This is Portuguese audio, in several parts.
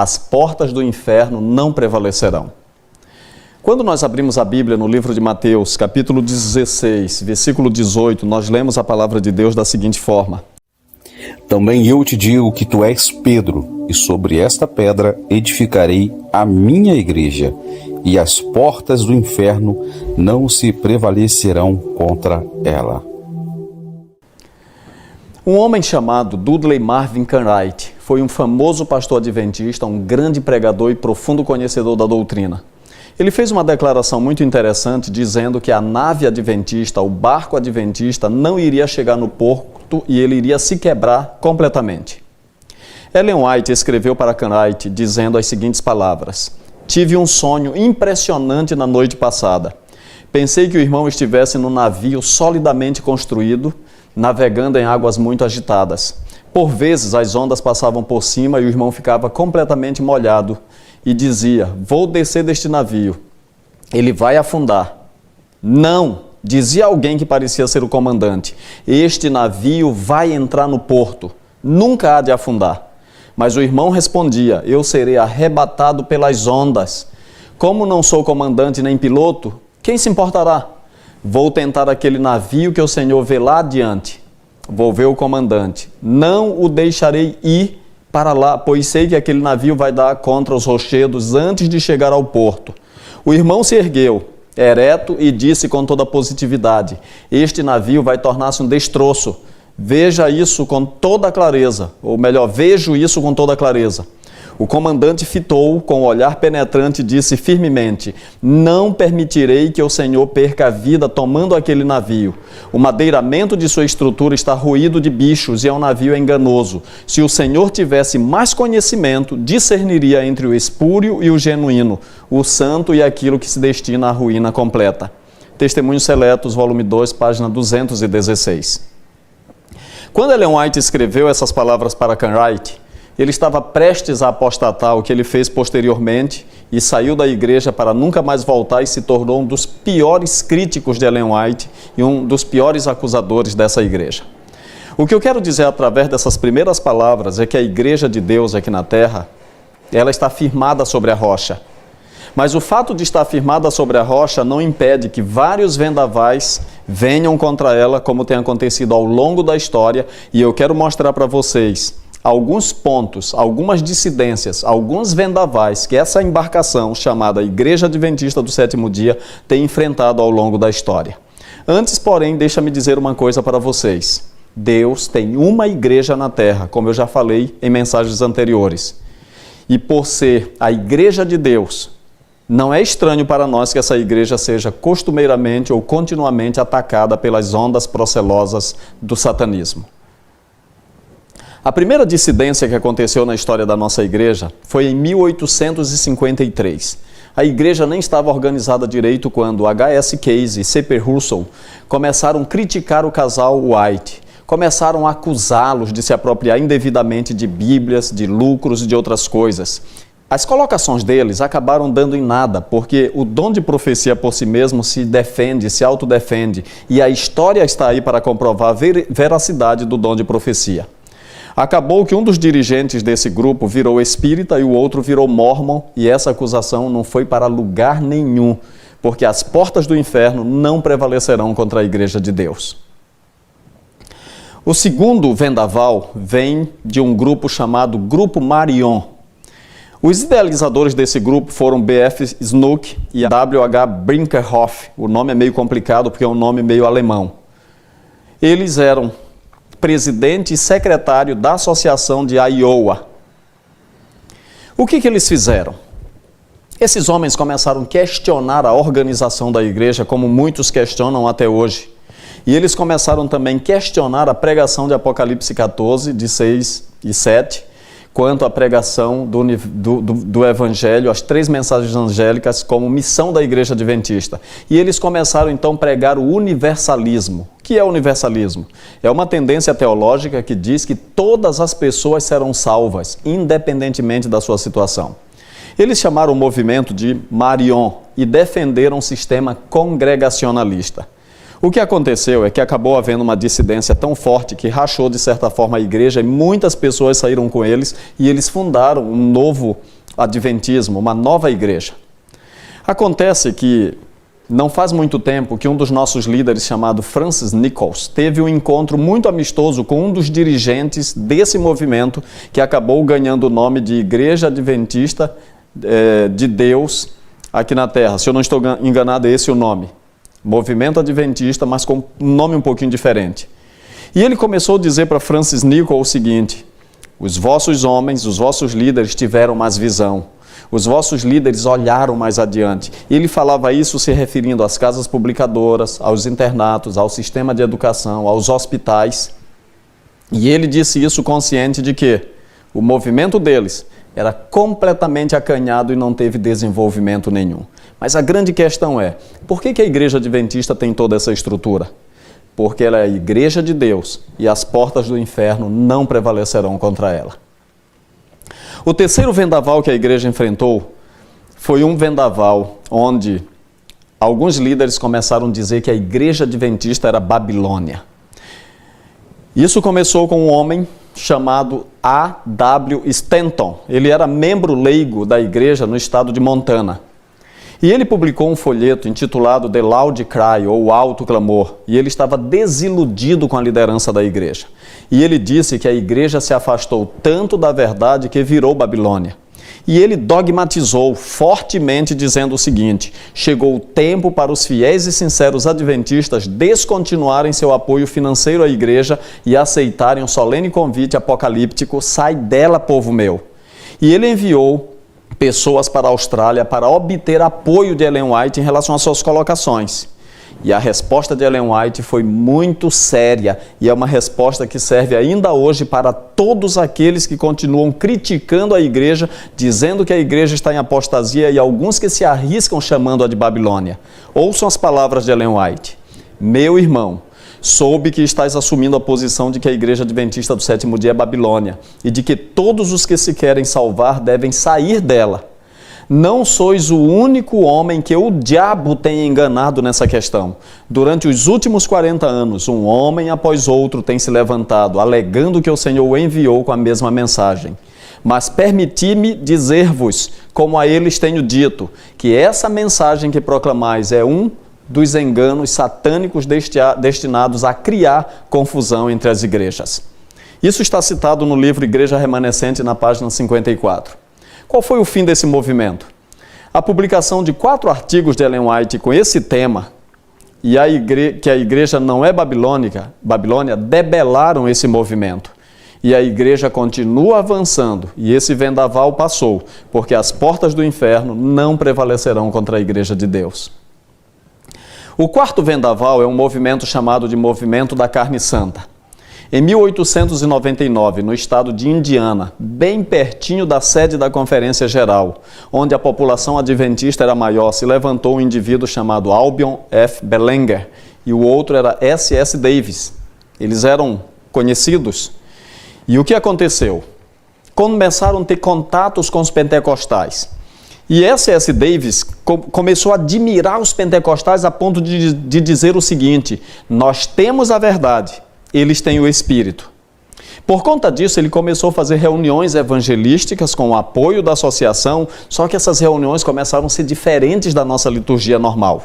as portas do inferno não prevalecerão. Quando nós abrimos a Bíblia no livro de Mateus, capítulo 16, versículo 18, nós lemos a palavra de Deus da seguinte forma: Também eu te digo que tu és Pedro, e sobre esta pedra edificarei a minha igreja, e as portas do inferno não se prevalecerão contra ela. Um homem chamado Dudley Marvin Cartwright foi um famoso pastor adventista, um grande pregador e profundo conhecedor da doutrina. Ele fez uma declaração muito interessante dizendo que a nave adventista, o barco adventista, não iria chegar no porto e ele iria se quebrar completamente. Ellen White escreveu para Cartwright dizendo as seguintes palavras: Tive um sonho impressionante na noite passada. Pensei que o irmão estivesse num navio solidamente construído, navegando em águas muito agitadas. Por vezes as ondas passavam por cima e o irmão ficava completamente molhado e dizia: vou descer deste navio, ele vai afundar. Não, dizia alguém que parecia ser o comandante, este navio vai entrar no porto, nunca há de afundar. Mas o irmão respondia: eu serei arrebatado pelas ondas. Como não sou comandante nem piloto, quem se importará? Vou tentar aquele navio que o Senhor vê lá adiante. Vou ver o comandante. Não o deixarei ir para lá, pois sei que aquele navio vai dar contra os rochedos antes de chegar ao porto. O irmão se ergueu, ereto, e disse com toda positividade: este navio vai tornar-se um destroço. Veja isso com toda clareza, ou melhor, vejo isso com toda clareza. O comandante fitou com o olhar penetrante e disse firmemente: não permitirei que o Senhor perca a vida tomando aquele navio. O madeiramento de sua estrutura está ruído de bichos e é um navio enganoso. Se o Senhor tivesse mais conhecimento, discerniria entre o espúrio e o genuíno, o santo e aquilo que se destina à ruína completa. Testemunhos Seletos, volume 2, página 216. Quando Ellen White escreveu essas palavras para Cartwright, ele estava prestes a apostatar, o que ele fez posteriormente, e saiu da igreja para nunca mais voltar e se tornou um dos piores críticos de Ellen White e um dos piores acusadores dessa igreja. O que eu quero dizer através dessas primeiras palavras é que a igreja de Deus aqui na terra, ela está firmada sobre a rocha. Mas o fato de estar firmada sobre a rocha não impede que vários vendavais venham contra ela, como tem acontecido ao longo da história, e eu quero mostrar para vocês alguns pontos, algumas dissidências, alguns vendavais que essa embarcação chamada Igreja Adventista do Sétimo Dia tem enfrentado ao longo da história. Antes, porém, deixa-me dizer uma coisa para vocês. Deus tem uma igreja na terra, como eu já falei em mensagens anteriores. E por ser a igreja de Deus, não é estranho para nós que essa igreja seja costumeiramente ou continuamente atacada pelas ondas procelosas do satanismo. A primeira dissidência que aconteceu na história da nossa igreja foi em 1853. A igreja nem estava organizada direito quando H.S. Case e C.P. Russell começaram a criticar o casal White. Começaram a acusá-los de se apropriar indevidamente de bíblias, de lucros e de outras coisas. As colocações deles acabaram dando em nada, porque o dom de profecia por si mesmo se defende, se autodefende, e a história está aí para comprovar a veracidade do dom de profecia. Acabou que um dos dirigentes desse grupo virou espírita e o outro virou mórmon, e essa acusação não foi para lugar nenhum, porque as portas do inferno não prevalecerão contra a igreja de Deus. O segundo vendaval vem de um grupo chamado Grupo Marion. Os idealizadores desse grupo foram B.F. Snook e W.H. Brinkerhoff. O nome é meio complicado porque é um nome meio alemão. Eles eram presidente e secretário da Associação de Iowa. O que eles fizeram? Esses homens começaram a questionar a organização da igreja, como muitos questionam até hoje. E eles começaram também a questionar a pregação de Apocalipse 14, de 6 e 7, quanto à pregação do Evangelho, as 3 mensagens angélicas como missão da Igreja Adventista. E eles começaram então a pregar o universalismo. O que é o universalismo? É uma tendência teológica que diz que todas as pessoas serão salvas, independentemente da sua situação. Eles chamaram o movimento de Marion e defenderam um sistema congregacionalista. O que aconteceu é que acabou havendo uma dissidência tão forte que rachou de certa forma a igreja e muitas pessoas saíram com eles e eles fundaram um novo adventismo, uma nova igreja. Acontece que não faz muito tempo que um dos nossos líderes, chamado Francis Nichols, teve um encontro muito amistoso com um dos dirigentes desse movimento que acabou ganhando o nome de Igreja Adventista de Deus aqui na Terra. Se eu não estou enganado, é esse o nome. Movimento Adventista, mas com um nome um pouquinho diferente. E ele começou a dizer para Francis Nichols o seguinte: os vossos homens, os vossos líderes tiveram mais visão. Os vossos líderes olharam mais adiante. E ele falava isso se referindo às casas publicadoras, aos internatos, ao sistema de educação, aos hospitais. E ele disse isso consciente de que o movimento deles era completamente acanhado e não teve desenvolvimento nenhum. Mas a grande questão é, por que a Igreja Adventista tem toda essa estrutura? Porque ela é a Igreja de Deus e as portas do inferno não prevalecerão contra ela. O terceiro vendaval que a igreja enfrentou foi um vendaval onde alguns líderes começaram a dizer que a Igreja Adventista era Babilônia. Isso começou com um homem chamado A.W. Stanton. Ele era membro leigo da igreja no estado de Montana. E ele publicou um folheto intitulado The Loud Cry, ou Alto Clamor, e ele estava desiludido com a liderança da igreja. E ele disse que a igreja se afastou tanto da verdade que virou Babilônia. E ele dogmatizou fortemente dizendo o seguinte: chegou o tempo para os fiéis e sinceros adventistas descontinuarem seu apoio financeiro à igreja e aceitarem o solene convite apocalíptico: sai dela, povo meu. E ele enviou pessoas para a Austrália para obter apoio de Ellen White em relação às suas colocações. E a resposta de Ellen White foi muito séria e é uma resposta que serve ainda hoje para todos aqueles que continuam criticando a igreja, dizendo que a igreja está em apostasia e alguns que se arriscam chamando-a de Babilônia. Ouçam as palavras de Ellen White: meu irmão, soube que estás assumindo a posição de que a Igreja Adventista do Sétimo Dia é Babilônia e de que todos os que se querem salvar devem sair dela. Não sois o único homem que o diabo tem enganado nessa questão. Durante os últimos 40 anos, um homem após outro tem se levantado, alegando que o Senhor o enviou com a mesma mensagem. Mas permiti-me dizer-vos, como a eles tenho dito, que essa mensagem que proclamais é um dos enganos satânicos destinados a criar confusão entre as igrejas. Isso está citado no livro Igreja Remanescente, na página 54. Qual foi o fim desse movimento? A publicação de 4 artigos de Ellen White com esse tema, e que a igreja não é Babilônia, debelaram esse movimento. E a igreja continua avançando, e esse vendaval passou, porque as portas do inferno não prevalecerão contra a igreja de Deus. O quarto vendaval é um movimento chamado de Movimento da Carne Santa. Em 1899, no estado de Indiana, bem pertinho da sede da Conferência Geral, onde a população adventista era maior, se levantou um indivíduo chamado Albion F. Belanger e o outro era S.S. Davis. Eles eram conhecidos. E o que aconteceu? Começaram a ter contatos com os pentecostais. E S.S. Davis começou a admirar os pentecostais a ponto de dizer o seguinte: nós temos a verdade, eles têm o Espírito. Por conta disso, ele começou a fazer reuniões evangelísticas com o apoio da associação, só que essas reuniões começaram a ser diferentes da nossa liturgia normal.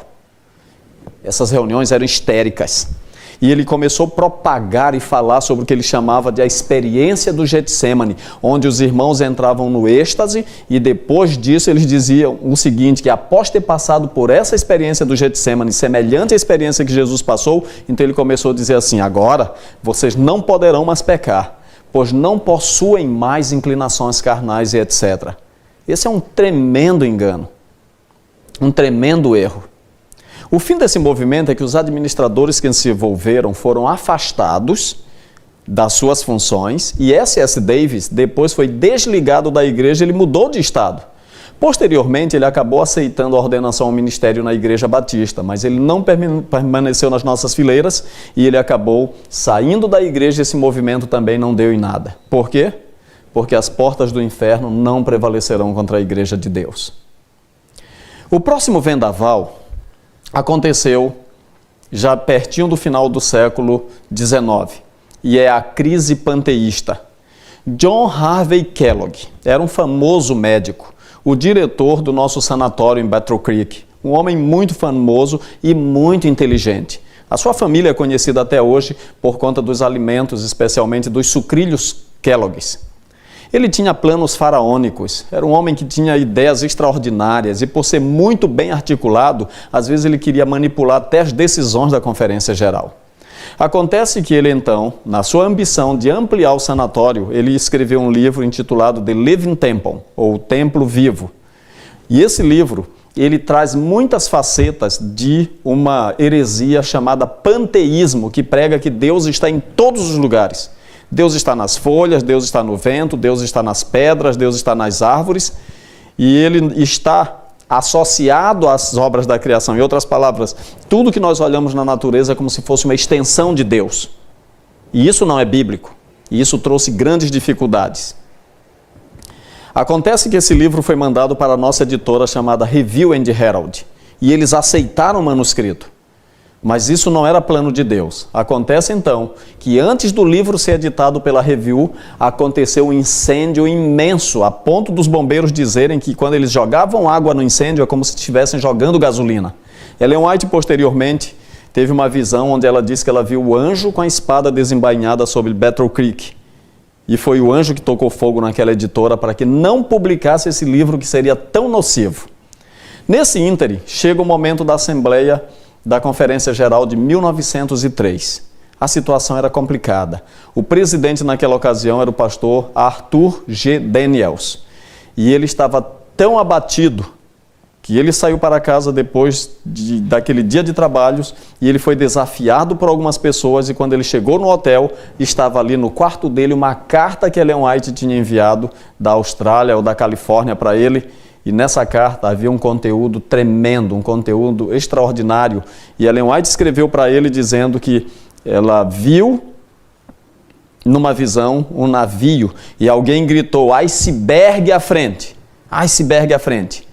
Essas reuniões eram histéricas. E ele começou a propagar e falar sobre o que ele chamava de a experiência do Getsemane, onde os irmãos entravam no êxtase e depois disso eles diziam o seguinte, que após ter passado por essa experiência do Getsemane, semelhante à experiência que Jesus passou, então ele começou a dizer assim: agora vocês não poderão mais pecar, pois não possuem mais inclinações carnais e etc. Esse é um tremendo engano, um tremendo erro. O fim desse movimento é que os administradores que se envolveram foram afastados das suas funções e S.S. Davis depois foi desligado da igreja, ele mudou de estado. Posteriormente, ele acabou aceitando a ordenação ao ministério na Igreja Batista, mas ele não permaneceu nas nossas fileiras e ele acabou saindo da igreja e esse movimento também não deu em nada. Por quê? Porque as portas do inferno não prevalecerão contra a igreja de Deus. O próximo vendaval aconteceu já pertinho do final do século XIX, e é a crise panteísta. John Harvey Kellogg era um famoso médico, o diretor do nosso sanatório em Battle Creek, um homem muito famoso e muito inteligente. A sua família é conhecida até hoje por conta dos alimentos, especialmente dos sucrilhos Kellogg's. Ele tinha planos faraônicos, era um homem que tinha ideias extraordinárias e, por ser muito bem articulado, às vezes ele queria manipular até as decisões da Conferência Geral. Acontece que ele então, na sua ambição de ampliar o sanatório, ele escreveu um livro intitulado The Living Temple, ou Templo Vivo. E esse livro, ele traz muitas facetas de uma heresia chamada panteísmo, que prega que Deus está em todos os lugares. Deus está nas folhas, Deus está no vento, Deus está nas pedras, Deus está nas árvores, e ele está associado às obras da criação. Em outras palavras, tudo que nós olhamos na natureza é como se fosse uma extensão de Deus. E isso não é bíblico. E isso trouxe grandes dificuldades. Acontece que esse livro foi mandado para a nossa editora chamada Review and Herald. E eles aceitaram o manuscrito. Mas isso não era plano de Deus. Acontece então que antes do livro ser editado pela Review, aconteceu um incêndio imenso, a ponto dos bombeiros dizerem que quando eles jogavam água no incêndio é como se estivessem jogando gasolina. Ellen White, posteriormente, teve uma visão onde ela disse que ela viu o anjo com a espada desembainhada sobre Battle Creek. E foi o anjo que tocou fogo naquela editora para que não publicasse esse livro que seria tão nocivo. Nesse ínterim, chega o momento da Assembleia da Conferência Geral de 1903. A situação era complicada. O presidente naquela ocasião era o pastor Arthur G. Daniels. E ele estava tão abatido que ele saiu para casa depois daquele dia de trabalhos e ele foi desafiado por algumas pessoas, e quando ele chegou no hotel, estava ali no quarto dele uma carta que Ellen White tinha enviado da Austrália ou da Califórnia para ele. E nessa carta havia um conteúdo tremendo, um conteúdo extraordinário. E Ellen White escreveu para ele dizendo que ela viu numa visão um navio e alguém gritou: iceberg à frente, iceberg à frente.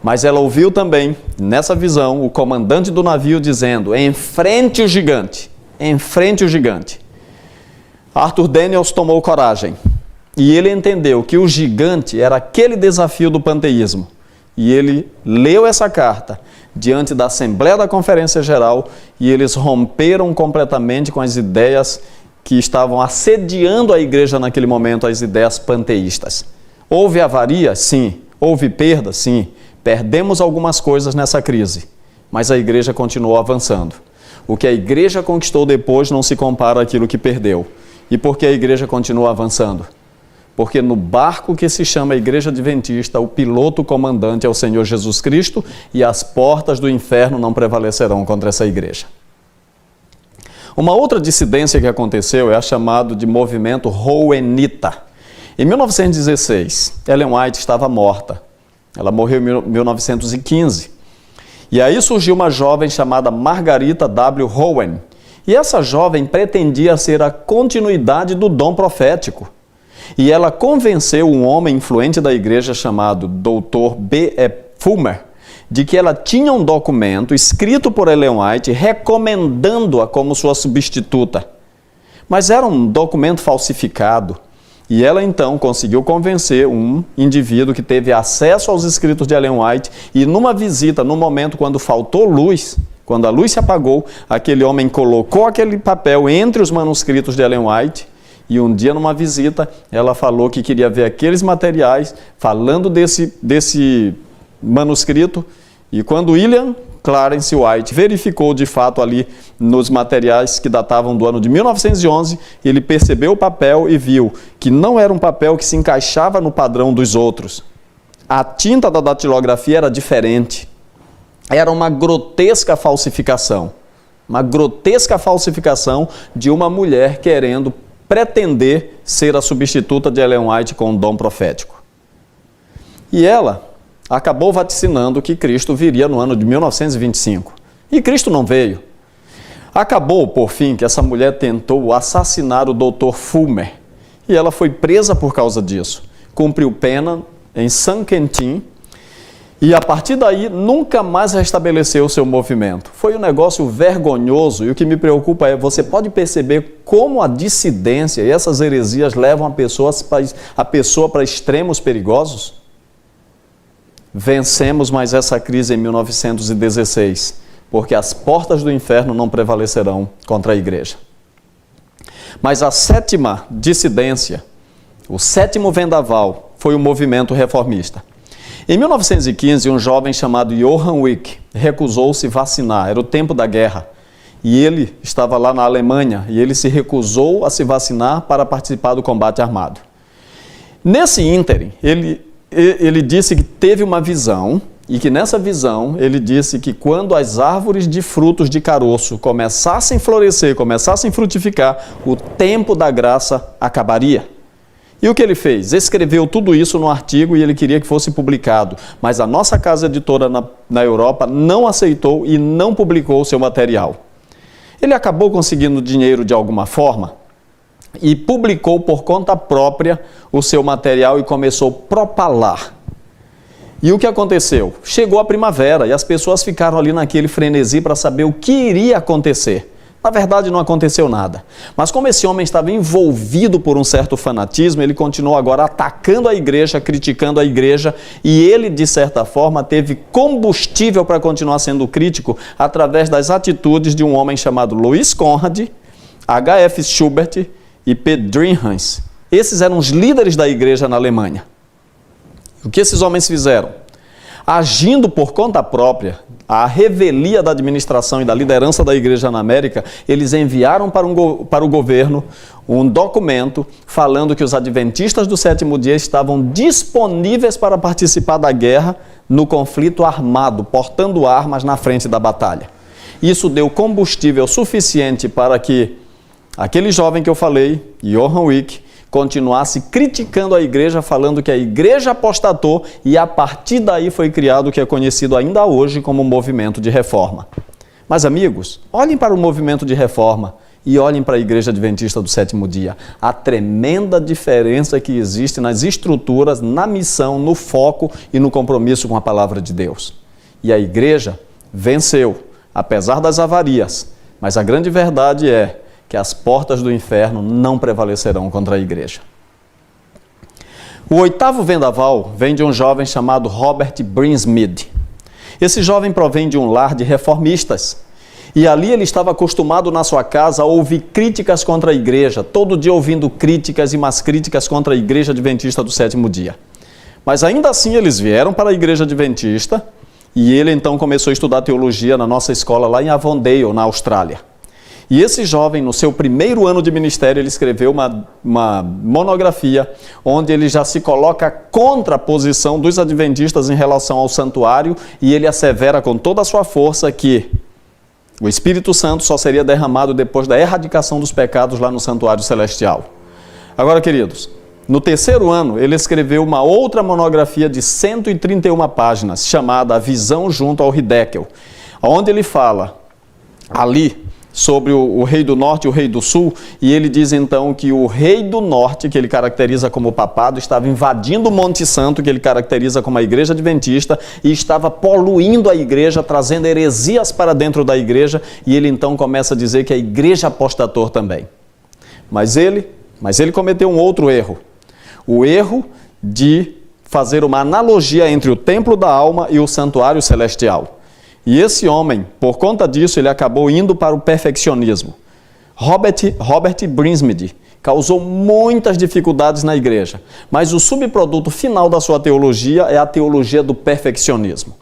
Mas ela ouviu também, nessa visão, o comandante do navio dizendo: enfrente o gigante, enfrente o gigante. Arthur Daniels tomou coragem. E ele entendeu que o gigante era aquele desafio do panteísmo. E ele leu essa carta diante da Assembleia da Conferência Geral e eles romperam completamente com as ideias que estavam assediando a igreja naquele momento, as ideias panteístas. Houve avaria? Sim. Houve perda? Sim. Perdemos algumas coisas nessa crise, mas a igreja continuou avançando. O que a igreja conquistou depois não se compara àquilo que perdeu. E por que a igreja continua avançando? Porque no barco que se chama Igreja Adventista, o piloto comandante é o Senhor Jesus Cristo e as portas do inferno não prevalecerão contra essa igreja. Uma outra dissidência que aconteceu é a chamada de movimento Hohenita. Em 1916, Ellen White estava morta. Ela morreu em 1915. E aí surgiu uma jovem chamada Margarita W. Hohen. E essa jovem pretendia ser a continuidade do dom profético. E ela convenceu um homem influente da igreja chamado Dr. B. E. Fulmer de que ela tinha um documento escrito por Ellen White recomendando-a como sua substituta. Mas era um documento falsificado. E ela então conseguiu convencer um indivíduo que teve acesso aos escritos de Ellen White e numa visita, no momento quando faltou luz, quando a luz se apagou, aquele homem colocou aquele papel entre os manuscritos de Ellen White. E um dia, numa visita, ela falou que queria ver aqueles materiais, falando desse manuscrito. E quando William Clarence White verificou de fato ali nos materiais que datavam do ano de 1911, ele percebeu o papel e viu que não era um papel que se encaixava no padrão dos outros. A tinta da datilografia era diferente. Era uma grotesca falsificação. Uma grotesca falsificação de uma mulher querendo pretender ser a substituta de Ellen White com um dom profético. E ela acabou vaticinando que Cristo viria no ano de 1925. E Cristo não veio. Acabou, por fim, que essa mulher tentou assassinar o Dr. Fulmer. E ela foi presa por causa disso. Cumpriu pena em San Quentin. E a partir daí, nunca mais restabeleceu o seu movimento. Foi um negócio vergonhoso, e o que me preocupa é, você pode perceber como a dissidência e essas heresias levam a pessoa para extremos perigosos? Vencemos mais essa crise em 1916, porque as portas do inferno não prevalecerão contra a igreja. Mas a sétima dissidência, o sétimo vendaval, foi o movimento reformista. Em 1915, um jovem chamado Johann Wick recusou-se vacinar, era o tempo da guerra, e ele estava lá na Alemanha, e ele se recusou a se vacinar para participar do combate armado. Nesse ínterim, ele disse que teve uma visão, e que nessa visão ele disse que quando as árvores de frutos de caroço começassem a florescer, começassem a frutificar, o tempo da graça acabaria. E o que ele fez? Escreveu tudo isso no artigo e ele queria que fosse publicado, mas a nossa casa editora na Europa não aceitou e não publicou o seu material. Ele acabou conseguindo dinheiro de alguma forma e publicou por conta própria o seu material e começou a propalar. E o que aconteceu? Chegou a primavera e as pessoas ficaram ali naquele frenesi para saber o que iria acontecer. Na verdade, não aconteceu nada. Mas como esse homem estava envolvido por um certo fanatismo, ele continuou agora atacando a igreja, criticando a igreja, e ele, de certa forma, teve combustível para continuar sendo crítico através das atitudes de um homem chamado Louis Conrad, H.F. Schubert e P. Dringhans. Esses eram os líderes da igreja na Alemanha. O que esses homens fizeram? Agindo por conta própria, à revelia da administração e da liderança da igreja na América, eles enviaram para o governo um documento falando que os adventistas do sétimo dia estavam disponíveis para participar da guerra no conflito armado, portando armas na frente da batalha. Isso deu combustível suficiente para que aquele jovem que eu falei, Johann Wick, continuasse criticando a igreja, falando que a igreja apostatou, e a partir daí foi criado o que é conhecido ainda hoje como movimento de reforma. Mas amigos, olhem para o movimento de reforma e olhem para a igreja adventista do sétimo dia. A tremenda diferença que existe nas estruturas, na missão, no foco e no compromisso com a palavra de Deus. E a igreja venceu, apesar das avarias, mas a grande verdade é que as portas do inferno não prevalecerão contra a igreja. O oitavo vendaval vem de um jovem chamado Robert Brinsmead. Esse jovem provém de um lar de reformistas. E ali ele estava acostumado na sua casa a ouvir críticas contra a igreja, todo dia ouvindo críticas e mais críticas contra a igreja adventista do sétimo dia. Mas ainda assim eles vieram para a igreja adventista e ele então começou a estudar teologia na nossa escola lá em Avondale, na Austrália. E esse jovem, no seu primeiro ano de ministério, ele escreveu uma monografia onde ele já se coloca contra a posição dos adventistas em relação ao santuário, e ele assevera com toda a sua força que o Espírito Santo só seria derramado depois da erradicação dos pecados lá no santuário celestial. Agora, queridos, no terceiro ano, ele escreveu uma outra monografia de 131 páginas, chamada A Visão junto ao Hiddekel, onde ele fala ali sobre o rei do norte e o rei do sul, e ele diz então que o rei do norte, que ele caracteriza como papado, estava invadindo o Monte Santo, que ele caracteriza como a igreja adventista, e estava poluindo a igreja, trazendo heresias para dentro da igreja, e ele então começa a dizer que a igreja apostatou também. Mas ele cometeu um outro erro, o erro de fazer uma analogia entre o templo da alma e o santuário celestial. E esse homem, por conta disso, ele acabou indo para o perfeccionismo. Robert Brinsmead causou muitas dificuldades na igreja, mas o subproduto final da sua teologia é a teologia do perfeccionismo.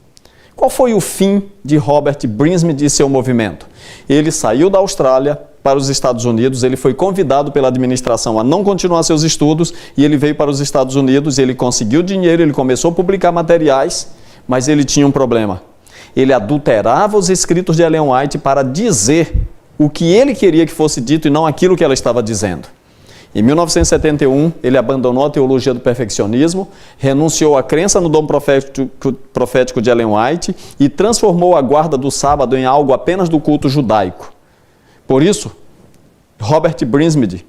Qual foi o fim de Robert Brinsmead e seu movimento? Ele saiu da Austrália para os Estados Unidos, ele foi convidado pela administração a não continuar seus estudos, e ele veio para os Estados Unidos, ele conseguiu dinheiro, ele começou a publicar materiais, mas ele tinha um problema. Ele adulterava os escritos de Ellen White para dizer o que ele queria que fosse dito e não aquilo que ela estava dizendo. Em 1971, ele abandonou a teologia do perfeccionismo, renunciou à crença no dom profético de Ellen White e transformou a guarda do sábado em algo apenas do culto judaico. Por isso, Robert Brinsmead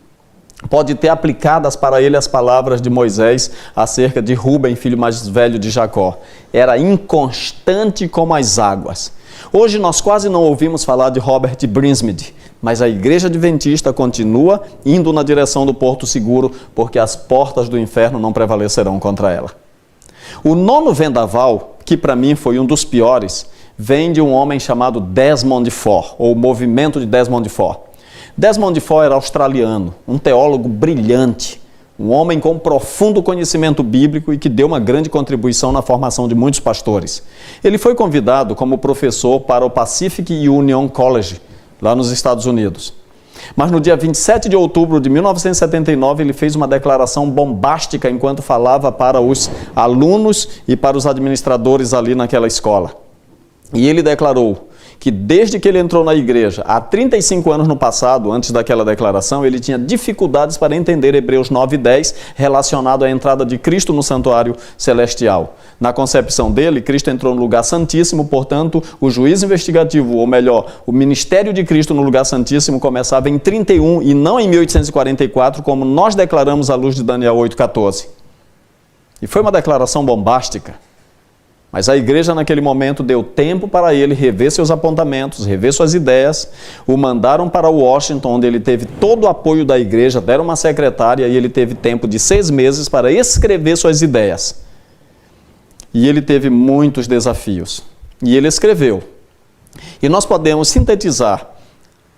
pode ter aplicadas para ele as palavras de Moisés acerca de Rúben, filho mais velho de Jacó. Era inconstante como as águas. Hoje nós quase não ouvimos falar de Robert Brinsmead, mas a Igreja Adventista continua indo na direção do Porto Seguro, porque as portas do inferno não prevalecerão contra ela. O 9º vendaval, que para mim foi um dos piores, vem de um homem chamado Desmond Ford, ou Movimento de Desmond Ford. Desmond Ford era australiano, um teólogo brilhante, um homem com profundo conhecimento bíblico e que deu uma grande contribuição na formação de muitos pastores. Ele foi convidado como professor para o Pacific Union College, lá nos Estados Unidos. Mas no dia 27 de outubro de 1979, ele fez uma declaração bombástica enquanto falava para os alunos e para os administradores ali naquela escola. E ele declarou que desde que ele entrou na igreja, há 35 anos no passado, antes daquela declaração, ele tinha dificuldades para entender Hebreus 9:10, relacionado à entrada de Cristo no santuário celestial. Na concepção dele, Cristo entrou no lugar santíssimo, portanto, o juízo investigativo, ou melhor, o ministério de Cristo no lugar santíssimo começava em 31 e não em 1844, como nós declaramos à luz de Daniel 8:14. E foi uma declaração bombástica. Mas a igreja naquele momento deu tempo para ele rever seus apontamentos, rever suas ideias, o mandaram para Washington, onde ele teve todo o apoio da igreja, deram uma secretária e ele teve tempo de 6 meses para escrever suas ideias. E ele teve muitos desafios. E ele escreveu. E nós podemos sintetizar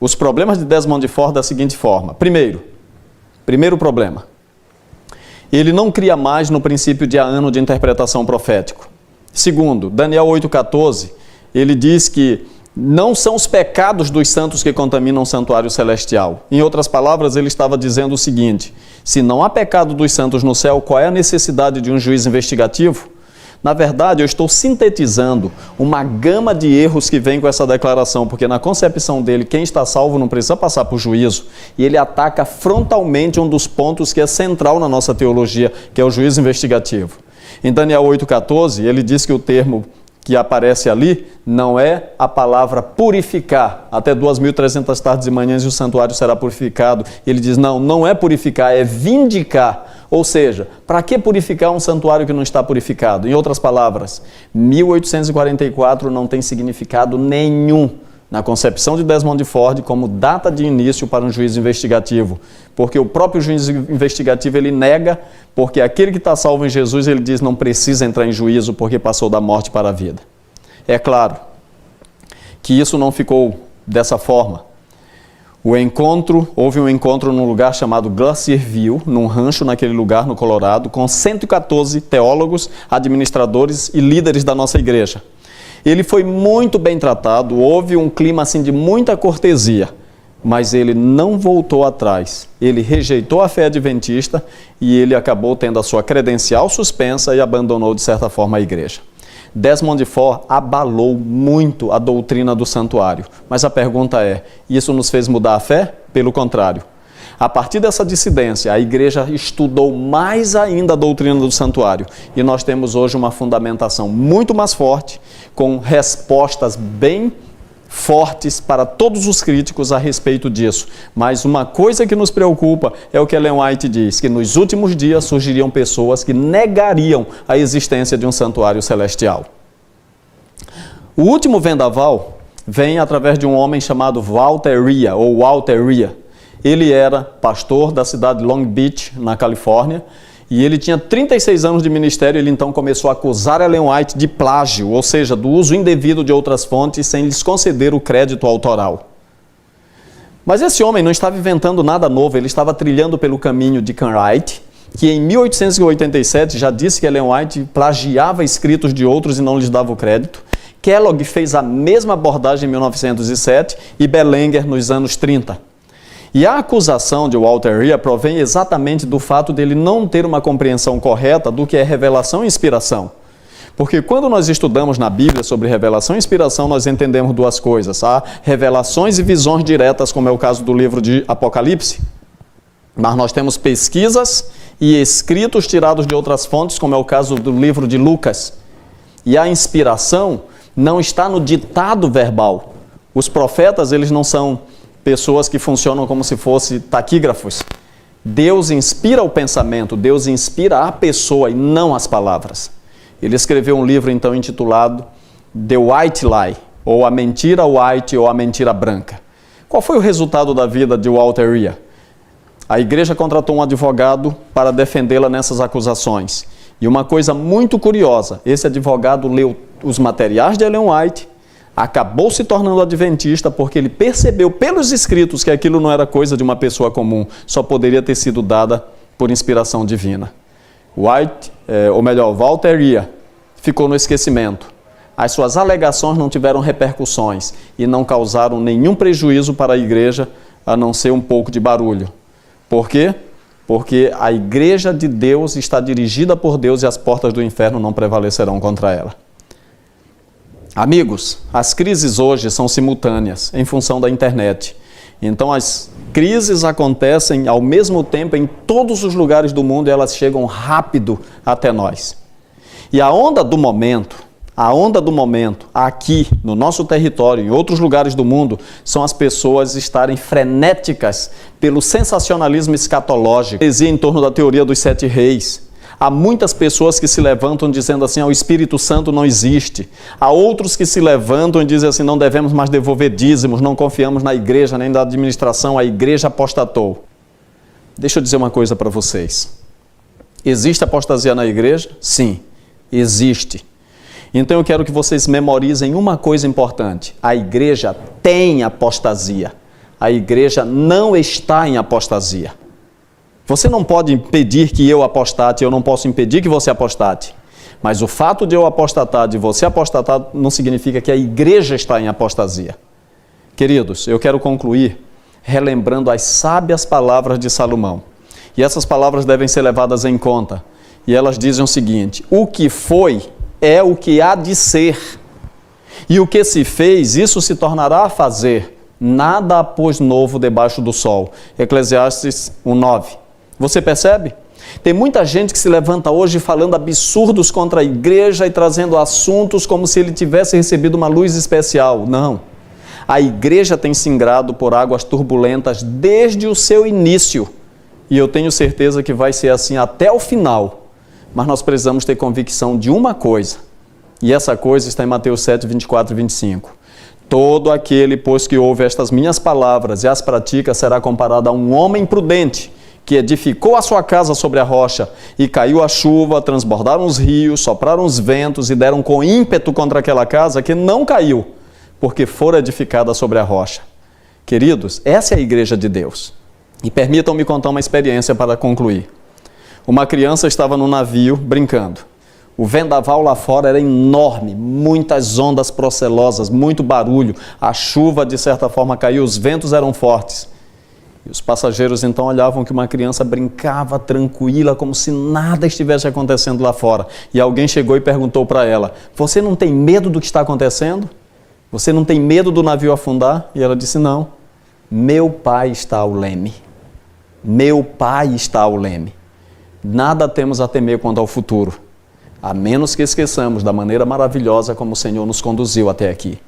os problemas de Desmond Ford da seguinte forma. Primeiro problema. Ele não cria mais no princípio de ano de interpretação profético. Segundo, Daniel 8,14, ele diz que não são os pecados dos santos que contaminam o santuário celestial. Em outras palavras, ele estava dizendo o seguinte: se não há pecado dos santos no céu, qual é a necessidade de um juiz investigativo? Na verdade, eu estou sintetizando uma gama de erros que vem com essa declaração, porque na concepção dele, quem está salvo não precisa passar por juízo. E ele ataca frontalmente um dos pontos que é central na nossa teologia, que é o juízo investigativo. Em Daniel 8,14, ele diz que o termo que aparece ali não é a palavra purificar. Até 2.300 tardes e manhãs e o santuário será purificado. Ele diz, não é purificar, é vindicar. Ou seja, para que purificar um santuário que não está purificado? Em outras palavras, 1844 não tem significado nenhum na concepção de Desmond Ford como data de início para um juízo investigativo. Porque o próprio juiz investigativo ele nega, porque aquele que está salvo em Jesus, ele diz não precisa entrar em juízo porque passou da morte para a vida. É claro que isso não ficou dessa forma. Houve um encontro num lugar chamado Glacierville, num rancho naquele lugar no Colorado, com 114 teólogos, administradores e líderes da nossa igreja. Ele foi muito bem tratado, houve um clima assim de muita cortesia, mas ele não voltou atrás. Ele rejeitou a fé adventista e ele acabou tendo a sua credencial suspensa e abandonou de certa forma a igreja. Desmond Ford abalou muito a doutrina do santuário, mas a pergunta é, isso nos fez mudar a fé? Pelo contrário. A partir dessa dissidência, a igreja estudou mais ainda a doutrina do santuário e nós temos hoje uma fundamentação muito mais forte, com respostas bem fortes para todos os críticos a respeito disso. Mas uma coisa que nos preocupa é o que Ellen White diz, que nos últimos dias surgiriam pessoas que negariam a existência de um santuário celestial. O último vendaval vem através de um homem chamado Walter Rea. Ele era pastor da cidade de Long Beach, na Califórnia, e ele tinha 36 anos de ministério. Ele então começou a acusar Ellen White de plágio, ou seja, do uso indevido de outras fontes sem lhes conceder o crédito autoral. Mas esse homem não estava inventando nada novo, ele estava trilhando pelo caminho de Cartwright, que em 1887 já disse que Ellen White plagiava escritos de outros e não lhes dava o crédito. Kellogg fez a mesma abordagem em 1907 e Bellenger nos anos 30. E a acusação de Walter Rea provém exatamente do fato dele não ter uma compreensão correta do que é revelação e inspiração. Porque quando nós estudamos na Bíblia sobre revelação e inspiração, nós entendemos duas coisas. Há revelações e visões diretas, como é o caso do livro de Apocalipse. Mas nós temos pesquisas e escritos tirados de outras fontes, como é o caso do livro de Lucas. E a inspiração não está no ditado verbal. Os profetas, eles não são pessoas que funcionam como se fossem taquígrafos. Deus inspira o pensamento, Deus inspira a pessoa e não as palavras. Ele escreveu um livro então intitulado The White Lie, ou A Mentira White ou A Mentira Branca. Qual foi o resultado da vida de Walter Rea? A igreja contratou um advogado para defendê-la nessas acusações. E uma coisa muito curiosa, esse advogado leu os materiais de Ellen White, acabou se tornando adventista porque ele percebeu pelos escritos que aquilo não era coisa de uma pessoa comum, só poderia ter sido dada por inspiração divina. Walter Rea ficou no esquecimento. As suas alegações não tiveram repercussões e não causaram nenhum prejuízo para a igreja, a não ser um pouco de barulho. Por quê? Porque a igreja de Deus está dirigida por Deus e as portas do inferno não prevalecerão contra ela. Amigos, as crises hoje são simultâneas em função da internet. Então as crises acontecem ao mesmo tempo em todos os lugares do mundo e elas chegam rápido até nós. E a onda do momento aqui no nosso território, em outros lugares do mundo, são as pessoas estarem frenéticas pelo sensacionalismo escatológico. Heresia em torno da teoria dos 7 reis. Há muitas pessoas que se levantam dizendo assim, o Espírito Santo não existe. Há outros que se levantam e dizem assim, não devemos mais devolver dízimos, não confiamos na igreja, nem na administração, a igreja apostatou. Deixa eu dizer uma coisa para vocês. Existe apostasia na igreja? Sim, existe. Então eu quero que vocês memorizem uma coisa importante. A igreja tem apostasia. A igreja não está em apostasia. Você não pode impedir que eu apostate, eu não posso impedir que você apostate. Mas o fato de eu apostatar, de você apostatar, não significa que a igreja está em apostasia. Queridos, eu quero concluir relembrando as sábias palavras de Salomão. E essas palavras devem ser levadas em conta. E elas dizem o seguinte, o que foi é o que há de ser. E o que se fez, isso se tornará a fazer. Nada há pois novo debaixo do sol. Eclesiastes 1:9. Você percebe? Tem muita gente que se levanta hoje falando absurdos contra a igreja e trazendo assuntos como se ele tivesse recebido uma luz especial. Não. A igreja tem singrado por águas turbulentas desde o seu início. E eu tenho certeza que vai ser assim até o final. Mas nós precisamos ter convicção de uma coisa. E essa coisa está em Mateus 7, 24 e 25. Todo aquele, pois, que ouve estas minhas palavras e as pratica, será comparado a um homem prudente, que edificou a sua casa sobre a rocha, e caiu a chuva, transbordaram os rios, sopraram os ventos e deram com ímpeto contra aquela casa, que não caiu, porque fora edificada sobre a rocha. Queridos, essa é a igreja de Deus. E permitam-me contar uma experiência para concluir. Uma criança estava no navio brincando. O vendaval lá fora era enorme, muitas ondas procelosas, muito barulho. A chuva, de certa forma, caiu, os ventos eram fortes. E os passageiros então olhavam que uma criança brincava tranquila, como se nada estivesse acontecendo lá fora. E alguém chegou e perguntou para ela, você não tem medo do que está acontecendo? Você não tem medo do navio afundar? E ela disse, não. Meu pai está ao leme. Meu pai está ao leme. Nada temos a temer quanto ao futuro, a menos que esqueçamos da maneira maravilhosa como o Senhor nos conduziu até aqui.